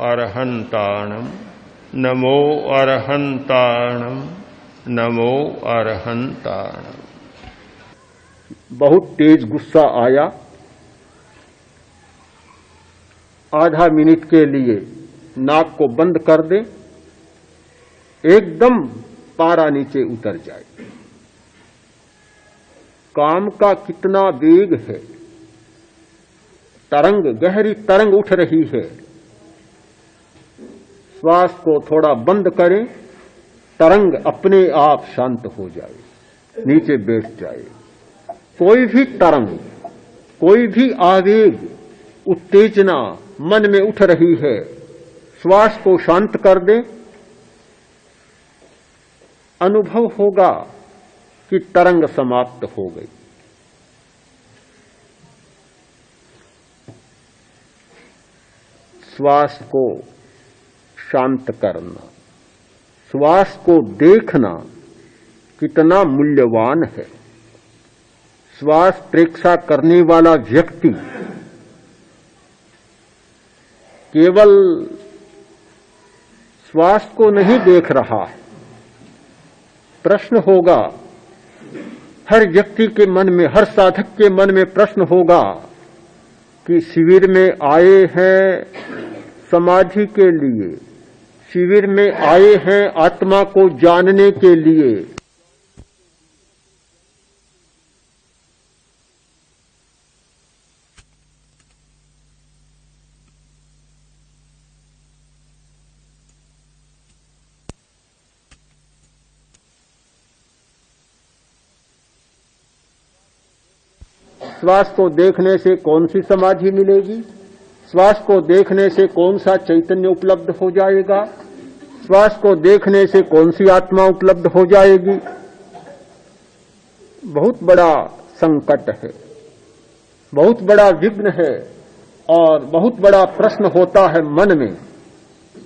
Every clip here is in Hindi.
अरहंताणम नमो अरहंताणम नमो अरहंताणम। बहुत तेज गुस्सा आया, आधा मिनट के लिए नाक को बंद कर दे, एकदम पारा नीचे उतर जाए। काम का कितना वेग है, तरंग, गहरी तरंग उठ रही है। श्वास को थोड़ा बंद करें, तरंग अपने आप शांत हो जाए, नीचे बैठ जाए। कोई भी तरंग, कोई भी आवेग, उत्तेजना मन में उठ रही है, श्वास को शांत कर दें, अनुभव होगा कि तरंग समाप्त हो गई। श्वास को शांत करना, श्वास को देखना कितना मूल्यवान है। श्वास प्रेक्षा करने वाला व्यक्ति केवल श्वास को नहीं देख रहा है। प्रश्न होगा, हर व्यक्ति के मन में, हर साधक के मन में प्रश्न होगा कि शिविर में आए हैं समाधि के लिए, शिविर में आए हैं आत्मा को जानने के लिए, श्वास को देखने से कौन सी समाधि मिलेगी, श्वास को देखने से कौन सा चैतन्य उपलब्ध हो जाएगा, श्वास को देखने से कौन सी आत्मा उपलब्ध हो जाएगी। बहुत बड़ा संकट है, बहुत बड़ा विघ्न है और बहुत बड़ा प्रश्न होता है मन में।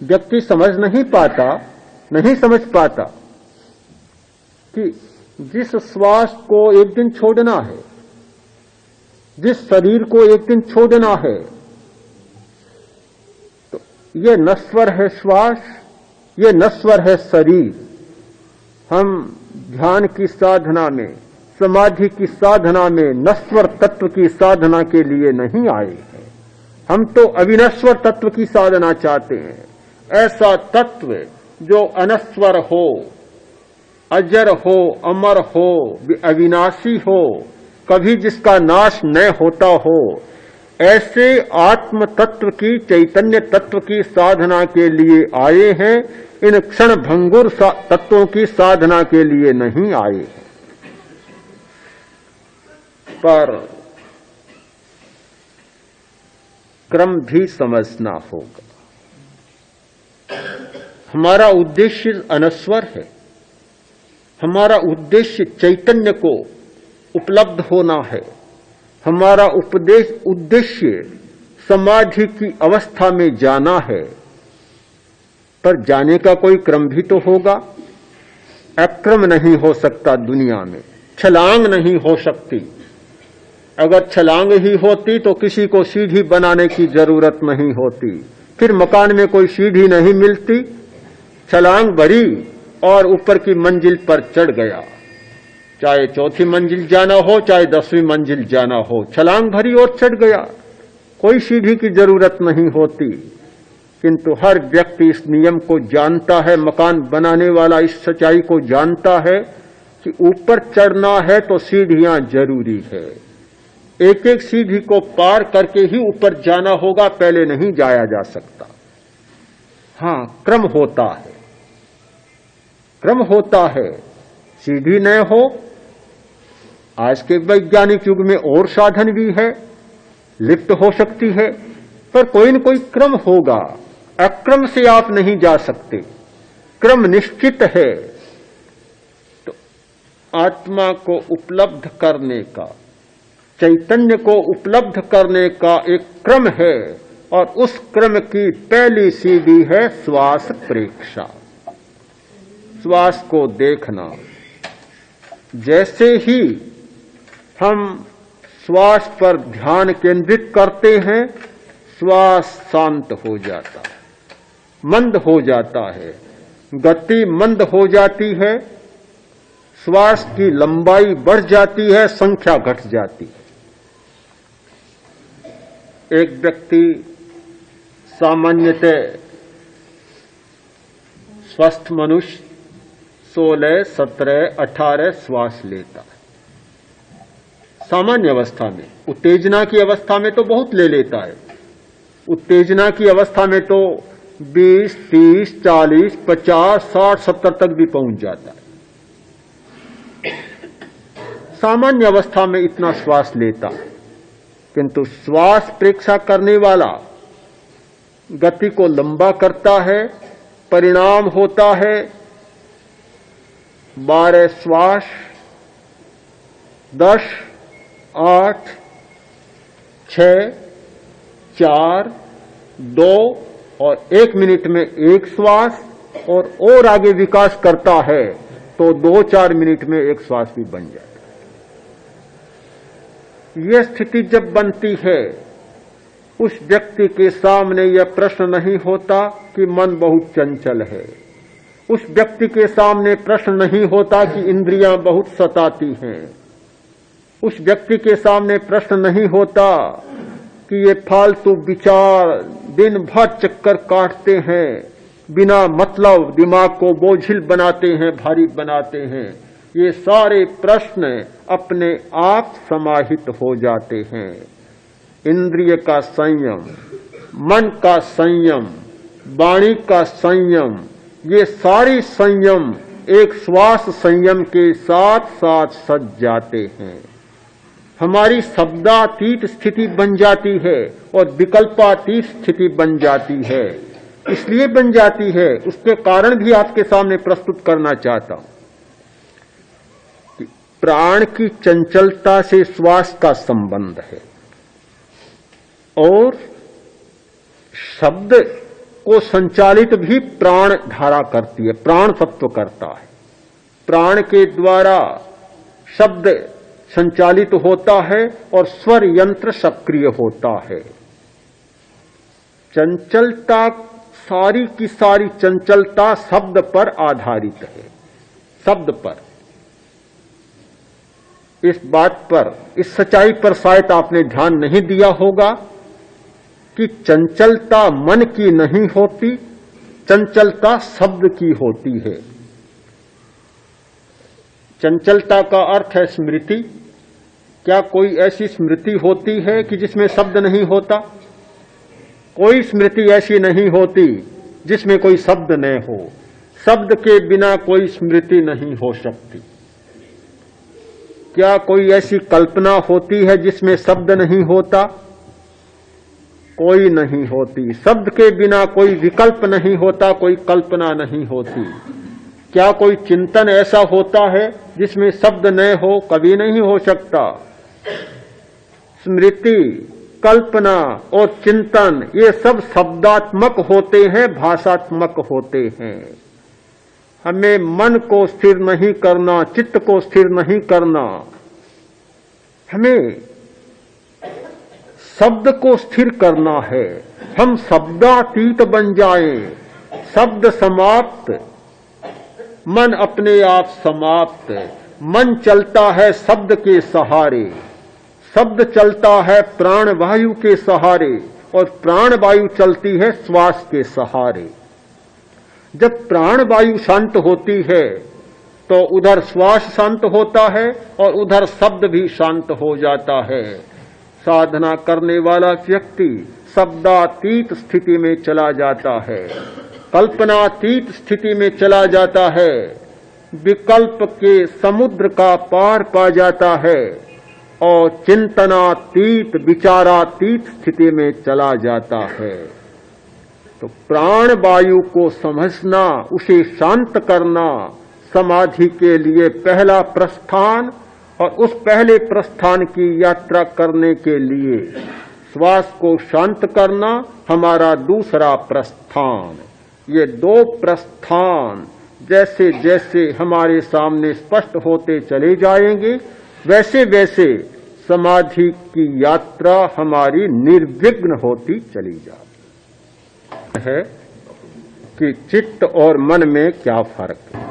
व्यक्ति समझ नहीं पाता कि जिस श्वास को एक दिन छोड़ना है, जिस शरीर को एक दिन छोड़ना है, तो ये नश्वर है श्वास, ये नश्वर है शरीर। हम ध्यान की साधना में, समाधि की साधना में नश्वर तत्व की साधना के लिए नहीं आए हैं। हम तो अविनश्वर तत्व की साधना चाहते हैं। ऐसा तत्व जो अनश्वर हो, अजर हो, अमर हो, अविनाशी हो, कभी जिसका नाश न होता हो, ऐसे आत्म तत्व की, चैतन्य तत्व की साधना के लिए आए हैं। इन क्षण भंगुर तत्वों की साधना के लिए नहीं आए हैं। पर क्रम भी समझना होगा। हमारा उद्देश्य अनश्वर है, हमारा उद्देश्य चैतन्य को उपलब्ध होना है, हमारा उद्देश्य समाधि की अवस्था में जाना है। पर जाने का कोई क्रम भी तो होगा। अक्रम नहीं हो सकता दुनिया में, छलांग नहीं हो सकती। अगर छलांग ही होती तो किसी को सीढ़ी बनाने की जरूरत नहीं होती, फिर मकान में कोई सीढ़ी नहीं मिलती। छलांग भरी और ऊपर की मंजिल पर चढ़ गया, चाहे चौथी मंजिल जाना हो, चाहे 10वीं मंजिल जाना हो, छलांग भरी और चढ़ गया, कोई सीढ़ी की जरूरत नहीं होती। किंतु हर व्यक्ति इस नियम को जानता है, मकान बनाने वाला इस सच्चाई को जानता है कि ऊपर चढ़ना है तो सीढ़ियां जरूरी है। एक एक सीढ़ी को पार करके ही ऊपर जाना होगा, पहले नहीं जाया जा सकता। हां, क्रम होता है, क्रम होता है। सीढ़ी न हो, आज के वैज्ञानिक युग में और साधन भी है, लिफ्ट हो सकती है, पर कोई न कोई क्रम होगा। अक्रम से आप नहीं जा सकते, क्रम निश्चित है। तो आत्मा को उपलब्ध करने का, चैतन्य को उपलब्ध करने का एक क्रम है, और उस क्रम की पहली सीढ़ी है श्वास प्रेक्षा, श्वास को देखना। जैसे ही हम श्वास पर ध्यान केंद्रित करते हैं, श्वास शांत हो जाता है। मंद हो जाता है, गति मंद हो जाती है, श्वास की लंबाई बढ़ जाती है, संख्या घट जाती है। एक व्यक्ति सामान्यतः स्वस्थ मनुष्य 16, 17, 18 श्वास लेता है सामान्य अवस्था में। उत्तेजना की अवस्था में तो बहुत ले लेता है। उत्तेजना की अवस्था में तो 20, 30, 40, 50, 60, 70 तक भी पहुंच जाता है। सामान्य अवस्था में इतना श्वास लेता है, किंतु श्वास परीक्षा करने वाला गति को लंबा करता है, परिणाम होता है 12 श्वास, 10, 8, 6, 4, 2 और 1 मिनट में एक श्वास, और आगे विकास करता है तो 2-4 मिनट में एक श्वास भी बन जाता है। यह स्थिति जब बनती है, उस व्यक्ति के सामने यह प्रश्न नहीं होता कि मन बहुत चंचल है। उस व्यक्ति के सामने प्रश्न नहीं होता कि इंद्रियां बहुत सताती हैं। उस व्यक्ति के सामने प्रश्न नहीं होता कि ये फालतू विचार दिन भर चक्कर काटते हैं, बिना मतलब दिमाग को बोझिल बनाते हैं, भारी बनाते हैं। ये सारे प्रश्न अपने आप समाहित हो जाते हैं। इंद्रिय का संयम, मन का संयम, वाणी का संयम, ये सारी संयम एक श्वास संयम के साथ साथ सज जाते हैं। हमारी शब्दातीत स्थिति बन जाती है और विकल्पातीत स्थिति बन जाती है। इसलिए बन जाती है, उसके कारण भी आपके सामने प्रस्तुत करना चाहता हूं कि प्राण की चंचलता से श्वास का संबंध है और शब्द को संचालित भी प्राण धारा करती है, प्राण तत्व करता है। प्राण के द्वारा शब्द संचालित होता है और स्वर यंत्र सक्रिय होता है। चंचलता, सारी की सारी चंचलता शब्द पर आधारित है। शब्द पर, इस बात पर, इस सच्चाई पर शायद आपने ध्यान नहीं दिया होगा कि चंचलता मन की नहीं होती, चंचलता शब्द की होती है। चंचलता का अर्थ है स्मृति। क्या कोई ऐसी स्मृति होती है कि जिसमें शब्द नहीं होता? कोई स्मृति ऐसी नहीं होती जिसमें कोई शब्द न हो। शब्द के बिना कोई स्मृति नहीं हो सकती। क्या कोई ऐसी कल्पना होती है जिसमें शब्द नहीं होता? कोई नहीं होती। शब्द के बिना कोई विकल्प नहीं होता, कोई कल्पना नहीं होती। क्या कोई चिंतन ऐसा होता है जिसमें शब्द न हो? कभी नहीं हो सकता। स्मृति, कल्पना और चिंतन ये सब शब्दात्मक होते हैं, भाषात्मक होते हैं। हमें मन को स्थिर नहीं करना, चित्त को स्थिर नहीं करना, हमें शब्द को स्थिर करना है। हम शब्दातीत बन जाएं, शब्द समाप्त, मन अपने आप समाप्त। मन चलता है शब्द के सहारे, शब्द चलता है प्राण वायु के सहारे और प्राण वायु चलती है श्वास के सहारे। जब प्राण वायु शांत होती है तो उधर श्वास शांत होता है और उधर शब्द भी शांत हो जाता है। साधना करने वाला व्यक्ति शब्दातीत स्थिति में चला जाता है, कल्पनातीत स्थिति में चला जाता है, विकल्प के समुद्र का पार पा जाता है और चिंतनातीत, विचारातीत स्थिति में चला जाता है। तो प्राण वायु को समझना, उसे शांत करना समाधि के लिए पहला प्रस्थान, और उस पहले प्रस्थान की यात्रा करने के लिए श्वास को शांत करना हमारा दूसरा प्रस्थान। ये दो प्रस्थान जैसे जैसे हमारे सामने स्पष्ट होते चले जाएंगे, वैसे वैसे समाधि की यात्रा हमारी निर्विघ्न होती चली जाती है। कि चित्त और मन में क्या फर्क है।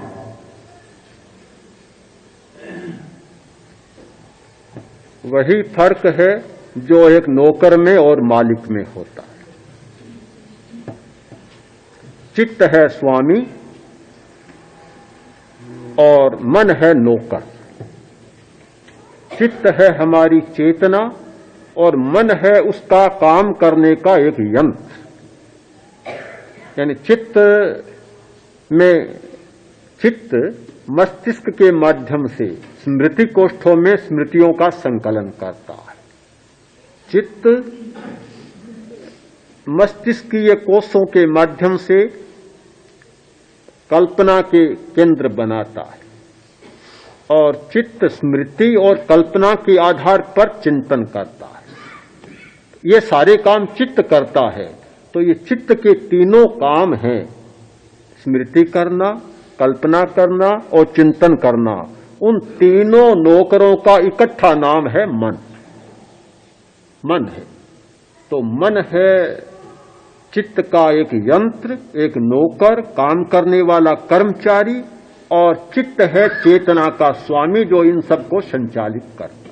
वही फर्क है जो एक नौकर में और मालिक में होता है। चित्त है स्वामी और मन है नौकर। चित्त है हमारी चेतना और मन है उसका काम करने का एक यंत्र। यानी चित्त मस्तिष्क के माध्यम से स्मृति कोष्ठों में स्मृतियों का संकलन करता है। चित्त मस्तिष्कीय कोषों के माध्यम से कल्पना के केंद्र बनाता है और चित्त स्मृति और कल्पना के आधार पर चिंतन करता है। ये सारे काम चित्त करता है। तो ये चित्त के तीनों काम हैं, स्मृति करना, कल्पना करना और चिंतन करना। उन तीनों नौकरों का इकट्ठा नाम है मन। मन है तो मन है चित्त का एक यंत्र, एक नौकर, काम करने वाला कर्मचारी, और चित्त है चेतना का स्वामी जो इन सबको संचालित करता है।